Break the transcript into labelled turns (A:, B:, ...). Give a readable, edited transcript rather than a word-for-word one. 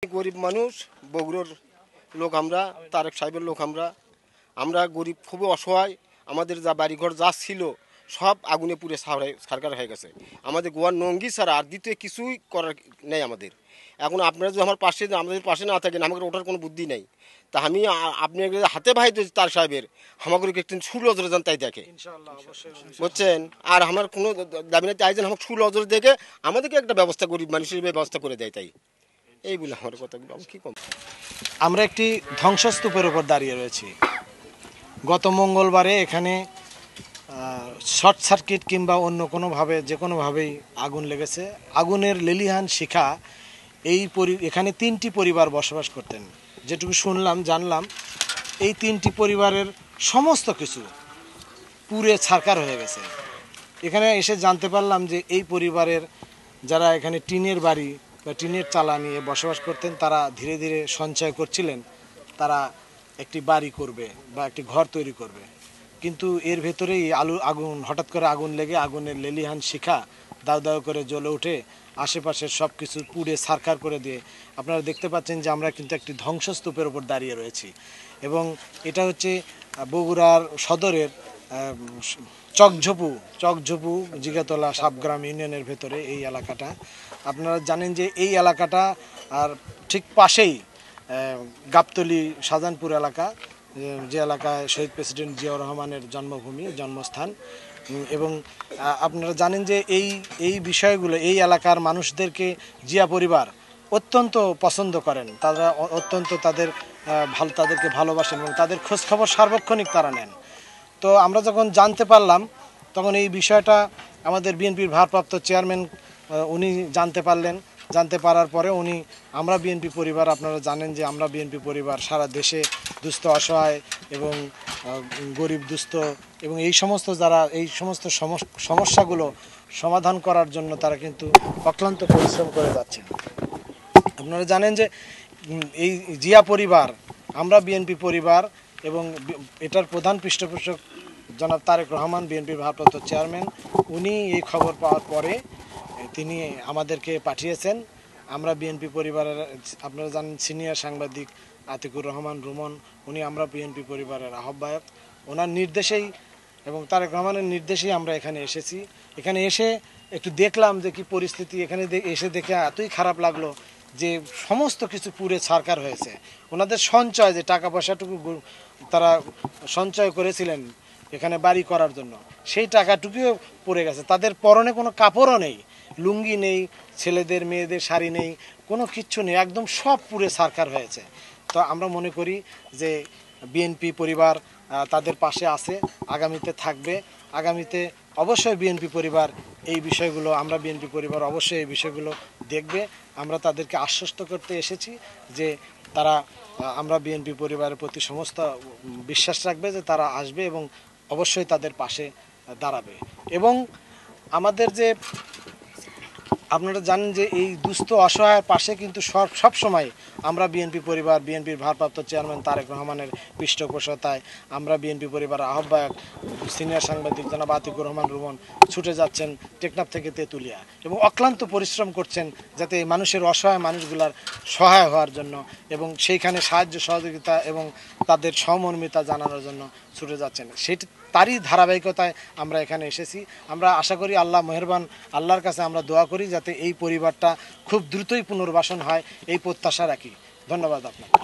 A: গরিব মানুষ, বগুড়ার লোক আমরা, তারেক সাহেবের লোক আমরা গরিব, খুবই অসহায়। আমাদের যা বাড়িঘর যা ছিল সব আগুনে পুড়ে ছারখার হয়ে গেছে। আমাদের গোয়ার নঙ্গি ছাড়া আর দ্বিতীয় কিছুই করার নেই আমাদের। এখন আপনারা যদি আমাদের পাশে না থাকেন, আমাদের ওঠার কোনো বুদ্ধি নেই। তা আমি আপনি হাতে ভাই তার সাহেবের আমাকে একটু সুলজরে যান, তাই দেখে বুঝছেন। আর আমার কোনো দাবি নেই, তাই যেন আমাকে সুলজরে দেখে আমাদেরকে একটা ব্যবস্থা, গরিব মানুষের ব্যবস্থা করে দেয়। তাই এই বলে আমার কথাগুলো কি কম।
B: আমরা একটি ধ্বংসস্তূপের উপর দাঁড়িয়ে রয়েছি। গত মঙ্গলবারে এখানে শর্ট সার্কিট কিংবা অন্য কোনোভাবে যে কোনোভাবেই আগুন লেগেছে। আগুনের লেলিহান শিখা এখানে 3টি পরিবার বসবাস করতেন। যেটুকু শুনলাম জানলাম, এই 3টি পরিবারের সমস্ত কিছু পুড়ে ছারখার হয়ে গেছে। এখানে এসে জানতে পারলাম যে এই পরিবারের যারা এখানে টিনের বাড়ি বা টিনের চালা নিয়ে বসবাস করতেন, তারা ধীরে ধীরে সঞ্চয় করছিলেন তারা একটি বাড়ি করবে বা একটি ঘর তৈরি করবে। কিন্তু এর ভেতরেই হঠাৎ করে আগুন লেগে আগুনের লেলিহান শিখা দাউ দাউ করে জ্বলে উঠে আশেপাশের সব কিছু পুড়ে ছারখার করে দিয়ে আপনারা দেখতে পাচ্ছেন যে আমরা কিন্তু একটি ধ্বংসস্তূপের ওপর দাঁড়িয়ে রয়েছি। এবং এটা হচ্ছে বগুড়ার সদরের চকঝপু জিগাতলা সাবগ্রাম ইউনিয়নের ভেতরে এই এলাকাটা। আপনারা জানেন যে এই এলাকাটা আর ঠিক পাশেই গাবতলী শাহজাহানপুর এলাকা, যে এলাকায় শহীদ প্রেসিডেন্ট জিয়াউর রহমানের জন্মভূমি, জন্মস্থান। এবং আপনারা জানেন যে এই বিষয়গুলো এই এলাকার মানুষদেরকে জিয়া পরিবার অত্যন্ত পছন্দ করেন। তারা অত্যন্ত তাদেরকে ভালোবাসেন এবং তাদের খোঁজখবর সার্বক্ষণিক তারা নেন। তো আমরা যখন জানতে পারলাম, তখন এই বিষয়টা আমাদের বিএনপির ভারপ্রাপ্ত চেয়ারম্যান উনি জানতে পারার পরে আমরা বিএনপি পরিবার, আপনারা জানেন যে আমরা বিএনপি পরিবার সারা দেশে দুস্থ, অসহায় এবং গরিব, দুস্থ এবং এই সমস্ত সমস্যাগুলো সমাধান করার জন্য তারা কিন্তু অক্লান্ত পরিশ্রম করে যাচ্ছেন। আপনারা জানেন যে এই জিয়া পরিবার, আমরা বিএনপি পরিবার এবং এটার প্রধান পৃষ্ঠপোষক জনাব তারেক রহমান, বিএনপির ভারপ্রাপ্ত চেয়ারম্যান, উনি এই খবর পাওয়ার পরে তিনি আমাদেরকে পাঠিয়েছেন। আমরা বিএনপি পরিবারের, আপনারা জানেন সিনিয়র সাংবাদিক আতিকুর রহমান রুমন, আমরা বিএনপি পরিবারের আহ্বায়ক। ওনার নির্দেশেই এবং তারেক রহমানের নির্দেশেই আমরা এখানে এসেছি। এখানে এসে একটু দেখলাম যে কি পরিস্থিতি। এখানে এসে দেখে এতই খারাপ লাগলো যে সমস্ত কিছু পুড়ে ছারখার হয়েছে। ওনাদের সঞ্চয়, যে টাকা পয়সাটুকু তারা সঞ্চয় করেছিলেন এখানে বাড়ি করার জন্য, সেই টাকাটুকুও পড়ে গেছে। তাদের পরনে কোনো কাপড়ও নেই, লুঙ্গি নেই, ছেলেদের মেয়েদের শাড়ি নেই, কোনো কিচ্ছু নেই, একদম সব পুড়ে ছারখার হয়েছে। তো আমরা মনে করি যে বিএনপি পরিবার তাদের পাশে আছে, আগামীতে থাকবে। আগামীতে অবশ্যই বিএনপি পরিবার এই বিষয়গুলো, আমরা বিএনপি পরিবার অবশ্যই এই বিষয়গুলো দেখবে। আমরা তাদেরকে আশ্বস্ত করতে এসেছি যে আমরা বিএনপি পরিবারের প্রতি সমস্ত বিশ্বাস রাখবে যে তারা আসবে এবং অবশ্যই তাদের পাশে দাঁড়াবে। এবং আমাদের যে, আপনারা জানেন যে এই দুস্থ অসহায়ের পাশে কিন্তু সব সময় আমরা বিএনপি পরিবার, বিএনপির ভারপ্রাপ্ত চেয়ারম্যান তারেক রহমানের পৃষ্ঠপোষকতায় আমরা বিএনপি পরিবারের আহ্বায়ক সিনিয়র সাংবাদিক জনাব আতিকুর রহমান রুমন ছুটে যাচ্ছেন টেকনাফ থেকে তেঁতুলিয়া এবং অক্লান্ত পরিশ্রম করছেন যাতে এই মানুষের, অসহায় মানুষগুলার সহায় হওয়ার জন্য এবং সেইখানে সাহায্য সহযোগিতা এবং তাদের সহমর্মিতা জানানোর জন্য ছুটে যাচ্ছেন। তারই ধারাবাহিকতায় আমরা এখানে এসেছি। আমরা আশা করি আল্লাহ মেহেরবান, আল্লাহর কাছে আমরা দোয়া করি যাতে এই পরিবারটা খুব দ্রুতই পুনর্বাসন হয়, এই প্রত্যাশা রাখি। ধন্যবাদ আপনাকে।